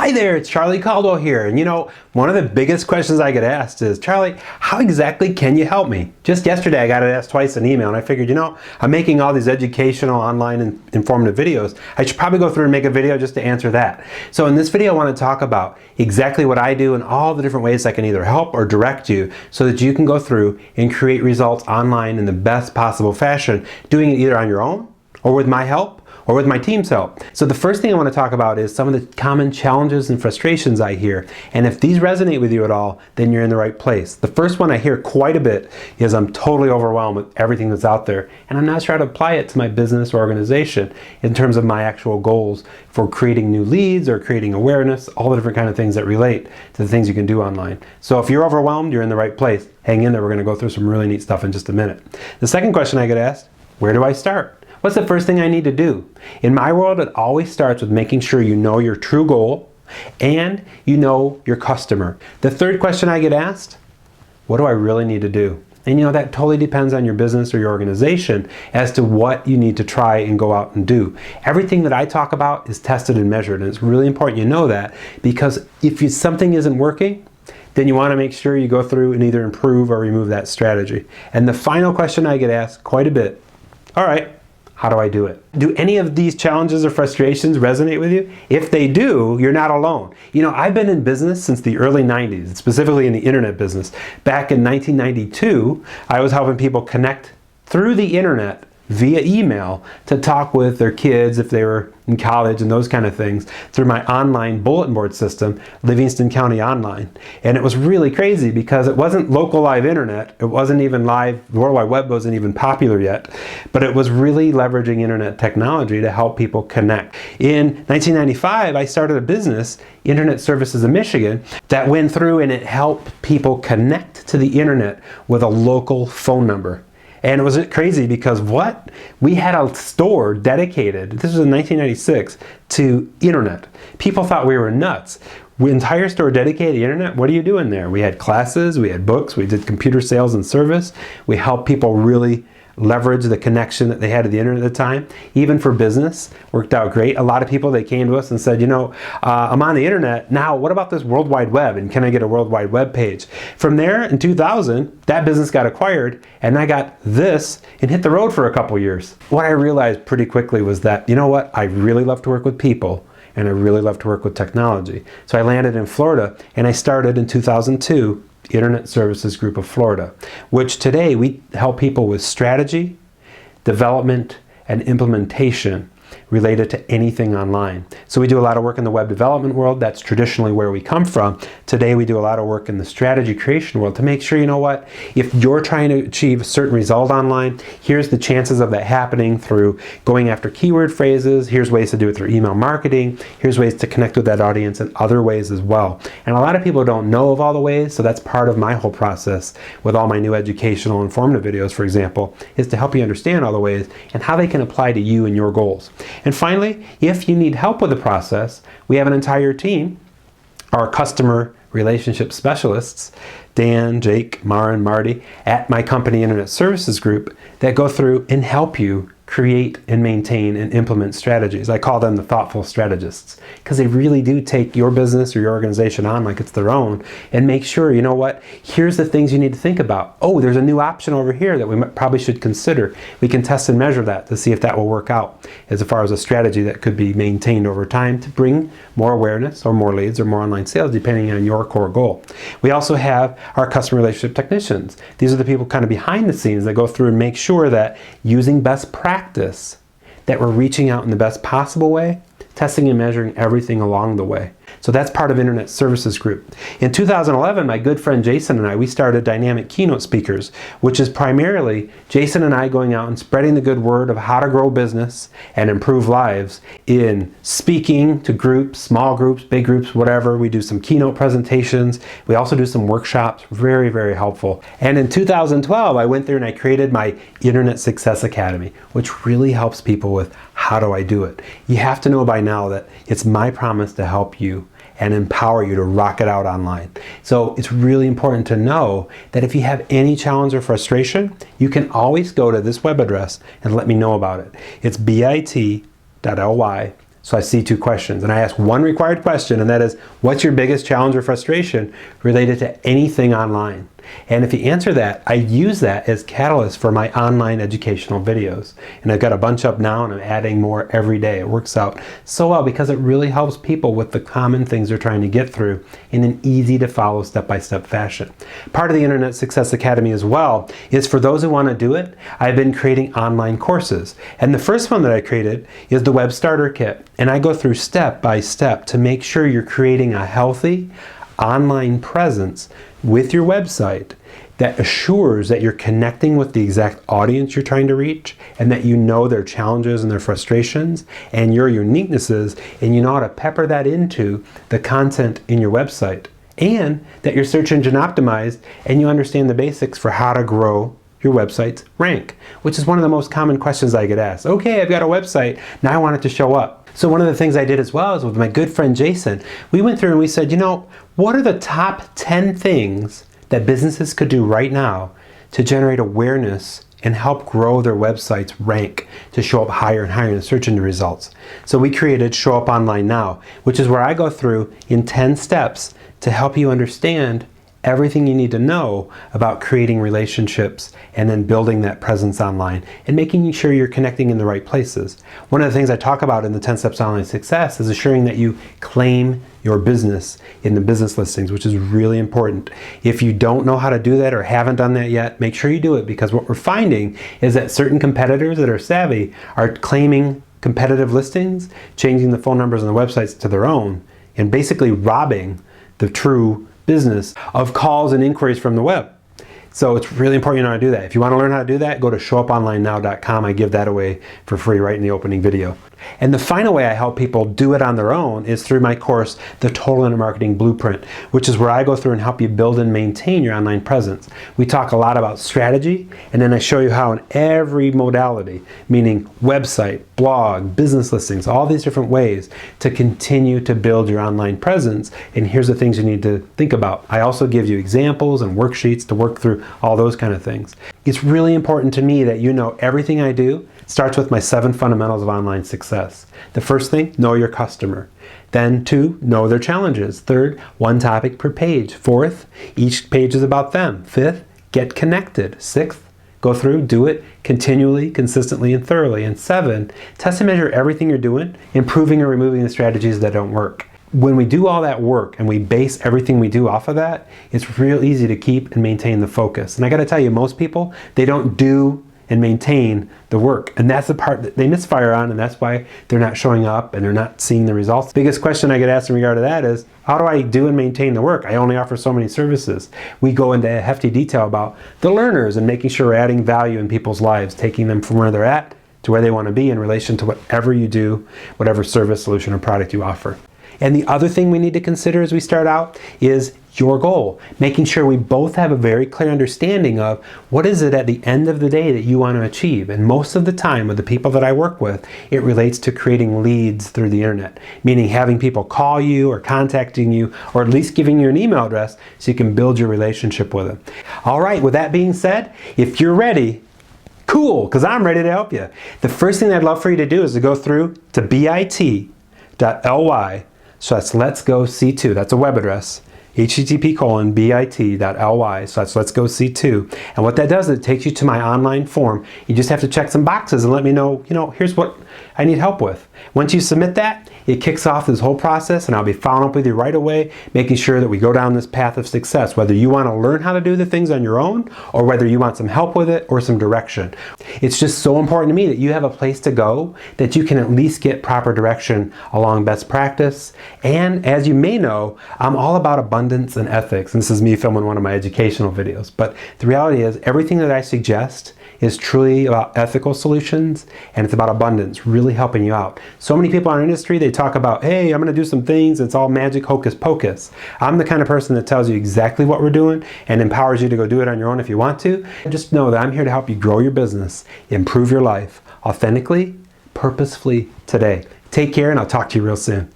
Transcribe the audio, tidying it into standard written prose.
Hi there, it's Charly Caldwell here. And one of the biggest questions I get asked is, Charly, how exactly can you help me? Just yesterday I got it asked twice in email, and I figured, I'm making all these educational, online, and informative videos. I should probably go through and make a video just to answer that. So in this video I want to talk about exactly what I do and all the different ways I can either help or direct you so that you can go through and create results online in the best possible fashion, doing it either on your own or with my help, or with my team's help. So the first thing I want to talk about is some of the common challenges and frustrations I hear. And if these resonate with you at all, then you're in the right place. The first one I hear quite a bit is I'm totally overwhelmed with everything that's out there, and I'm not sure how to apply it to my business or organization in terms of my actual goals for creating new leads or creating awareness, all the different kind of things that relate to the things you can do online. So if you're overwhelmed, you're in the right place. Hang in there, we're going to go through some really neat stuff in just a minute. The second question I get asked, where do I start? What's the first thing I need to do? In my world, it always starts with making sure you know your true goal and you know your customer. The third question I get asked, what do I really need to do? And that totally depends on your business or your organization as to what you need to try and go out and do. Everything that I talk about is tested and measured, and it's really important you know that, because if something isn't working, then you want to make sure you go through and either improve or remove that strategy. And the final question I get asked quite a bit, all right, how do I do it? Do any of these challenges or frustrations resonate with you? If they do, you're not alone. I've been in business since the early 90s, specifically in the internet business. Back in 1992, I was helping people connect through the internet via email to talk with their kids if they were in college and those kind of things through my online bulletin board system, Livingston County Online. And it was really crazy because it wasn't local live internet, it wasn't even live, the World Wide Web wasn't even popular yet, but it was really leveraging internet technology to help people connect. In 1995, I started a business, Internet Services of Michigan, that went through and it helped people connect to the internet with a local phone number. And it was crazy because we had a store dedicated, this was in 1996, to internet. People thought we were nuts. The entire store dedicated to internet, what are you doing there? We had classes, we had books, we did computer sales and service. We helped people really leverage the connection that they had to the internet at the time. Even for business, worked out great. A lot of people, they came to us and said, I'm on the internet, now what about this World Wide Web, and can I get a World Wide Web page? From there, in 2000, that business got acquired, and I got this and hit the road for a couple years. What I realized pretty quickly was that, I really love to work with people, and I really love to work with technology. So I landed in Florida, and I started in 2002, Internet Services Group of Florida, which today we help people with strategy, development, and implementation related to anything online. So we do a lot of work in the web development world. That's traditionally where we come from. Today we do a lot of work in the strategy creation world to make sure, if you're trying to achieve a certain result online, here's the chances of that happening through going after keyword phrases, here's ways to do it through email marketing, here's ways to connect with that audience and other ways as well. And a lot of people don't know of all the ways, so that's part of my whole process with all my new educational informative videos, for example, is to help you understand all the ways and how they can apply to you and your goals. And finally, if you need help with the process, we have an entire team, our customer relationship specialists, Dan, Jake, Mara, and Marty, at my company Internet Services Group, that go through and help you create and maintain and implement strategies. I call them the thoughtful strategists, because they really do take your business or your organization on like it's their own and make sure, here's the things you need to think about. Oh, there's a new option over here that we probably should consider. We can test and measure that to see if that will work out as far as a strategy that could be maintained over time to bring more awareness or more leads or more online sales depending on your core goal. We also have our customer relationship technicians. These are the people kind of behind the scenes that go through and make sure that using best practice that we're reaching out in the best possible way, testing and measuring everything along the way. So that's part of Internet Services Group. In 2011, my good friend Jason and I, we started Dynamic Keynote Speakers, which is primarily Jason and I going out and spreading the good word of how to grow business and improve lives in speaking to groups, small groups, big groups, whatever. We do some keynote presentations. We also do some workshops, very, very helpful. And in 2012, I went there and I created my Internet Success Academy, which really helps people with how do I do it. You have to know by now that it's my promise to help you and empower you to rock it out online. So it's really important to know that if you have any challenge or frustration, you can always go to this web address and let me know about it. It's bit.ly So I see 2 questions, and I ask one required question, and that is, what's your biggest challenge or frustration related to anything online? And if you answer that, I use that as catalyst for my online educational videos. And I've got a bunch up now, and I'm adding more every day. It works out so well because it really helps people with the common things they're trying to get through in an easy to follow step-by-step fashion. Part of the Internet Success Academy as well is for those who want to do it. I've been creating online courses. And the first one that I created is the Web Starter Kit. And I go through step by step to make sure you're creating a healthy online presence with your website that assures that you're connecting with the exact audience you're trying to reach, and that you know their challenges and their frustrations and your uniquenesses, and you know how to pepper that into the content in your website, and that you're search engine optimized and you understand the basics for how to grow your website's rank, which is one of the most common questions I get asked. Okay, I've got a website, now I want it to show up. So one of the things I did as well is with my good friend Jason, we went through and we said, you know, what are the top 10 things that businesses could do right now to generate awareness and help grow their website's rank to show up higher and higher in the search engine results? So we created Show Up Online Now, which is where I go through in 10 steps to help you understand everything you need to know about creating relationships and then building that presence online and making sure you're connecting in the right places. One of the things I talk about in the 10 Steps to Online Success is assuring that you claim your business in the business listings, which is really important. If you don't know how to do that or haven't done that yet, make sure you do it, because what we're finding is that certain competitors that are savvy are claiming competitive listings, changing the phone numbers on the websites to their own, and basically robbing the true business of calls and inquiries from the web. So it's really important you know how to do that. If you want to learn how to do that, go to showuponlinenow.com. I give that away for free right in the opening video. And the final way I help people do it on their own is through my course, The Total Internet Marketing Blueprint, which is where I go through and help you build and maintain your online presence. We talk a lot about strategy, and then I show you how in every modality, meaning website, blog, business listings, all these different ways to continue to build your online presence. And here's the things you need to think about. I also give you examples and worksheets to work through all those kind of things. It's really important to me that you know everything I do starts with my 7 fundamentals of online success. The first thing, know your customer. Then 2, know their challenges. 3rd, 1 topic per page. 4th, each page is about them. 5th, get connected. 6th, go through, do it continually, consistently, and thoroughly. And 7, test and measure everything you're doing, improving or removing the strategies that don't work. When we do all that work and we base everything we do off of that, it's real easy to keep and maintain the focus. And I gotta tell you, most people, they don't do and maintain the work. And that's the part that they misfire on, and that's why they're not showing up and they're not seeing the results. The biggest question I get asked in regard to that is, how do I do and maintain the work? I only offer so many services. We go into hefty detail about the learners and making sure we're adding value in people's lives, taking them from where they're at to where they want to be in relation to whatever you do, whatever service, solution, or product you offer. And the other thing we need to consider as we start out is your goal, making sure we both have a very clear understanding of what is it at the end of the day that you want to achieve. And most of the time with the people that I work with, it relates to creating leads through the internet, meaning having people call you or contacting you, or at least giving you an email address so you can build your relationship with them. All right, with that being said, if you're ready, cool, because I'm ready to help you. The first thing I'd love for you to do is to go through to bit.ly. So that's Let's Go C2. That's a web address. http://bit.ly. So that's Let's Go C2. And what that does is it takes you to my online form. You just have to check some boxes and let me know, here's what I need help with. Once you submit that, it kicks off this whole process, and I'll be following up with you right away, making sure that we go down this path of success, whether you want to learn how to do the things on your own or whether you want some help with it or some direction. It's just so important to me that you have a place to go, that you can at least get proper direction along best practice. And as you may know, I'm all about abundance and ethics. And this is me filming one of my educational videos. But the reality is, everything that I suggest is truly about ethical solutions, and it's about abundance, really helping you out. So many people in our industry, they talk about, hey, I'm going to do some things, it's all magic hocus pocus. I'm the kind of person that tells you exactly what we're doing and empowers you to go do it on your own if you want to. Just know that I'm here to help you grow your business, improve your life authentically, purposefully today. Take care, and I'll talk to you real soon.